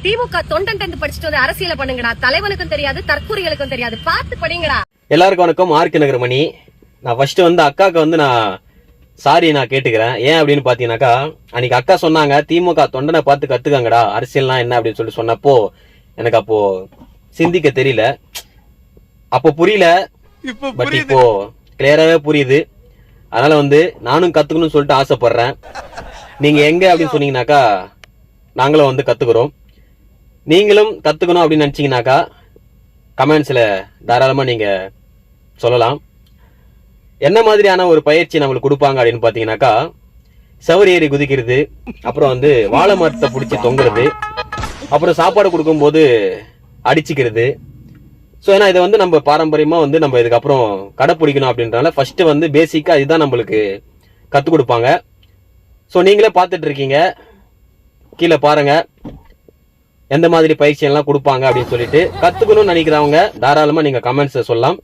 திமுக தொண்டன் படிச்சுட்டு வந்து அரசியல பண்ணுங்கடா. தலைவனுக்கும் தெரியாது, தற்கூரிகளுக்கும் தெரியாது. பார்த்து படிங்கடா. எல்லாருக்கும் வணக்கம். ஆர்கே நகர் மணி. நான் ஃபர்ஸ்ட் அக்காவுக்கு நான் சாரி நான் கேட்டுக்கிறேன். ஏன் அப்படின்னு பாத்தீங்கன்னாக்கா, அன்னைக்கு அக்கா சொன்னாங்க திமுக தொண்டனை பார்த்து கத்துக்காங்கடா, அரசியல்னா என்ன அப்படின்னு சொல்லி சொன்னப்போ எனக்கு அப்போ சிந்திக்க தெரியல, அப்போ புரியல. பட் இப்போ கிளியராவே புரியுது. அதனால நானும் கத்துக்கணும்னு சொல்லிட்டு ஆசைப்படுறேன். நீங்க எங்க அப்படின்னு சொன்னீங்கன்னாக்கா நாங்களும் கத்துக்கிறோம். நீங்களும் கத்துக்கணும் அப்படின்னு நினைச்சீங்கன்னாக்கா கமெண்ட்ஸ்ல தாராளமா நீங்க சொல்லலாம். என்ன மாதிரியான ஒரு பயிற்சி நம்மளுக்கு கொடுப்பாங்க அப்படின்னு பாத்தீங்கன்னாக்கா, சவரி ஏறி குதிக்கிறது, அப்புறம் வாழை மரத்தை பிடிச்சி தொங்குறது, அப்புறம் சாப்பாடு கொடுக்கும் போது அடிச்சுக்கிறது. ஸோ ஏன்னா இதை நம்ம பாரம்பரியமா நம்ம இதுக்கப்புறம் கடைப்பிடிக்கணும் அப்படின்றனால ஃபர்ஸ்ட் பேசிக்கா இதுதான் நம்மளுக்கு கற்றுக் கொடுப்பாங்க. ஸோ நீங்களே பார்த்துட்டு இருக்கீங்க, கீழே பாருங்க எந்த மாதிரி பயிற்சி எல்லாம் கொடுப்பாங்க அப்படின்னு சொல்லிட்டு. கத்துக்கணும்னு நினைக்கிறவங்க தாராளமா நீங்க கமெண்ட்ஸ் சொல்லலாம்.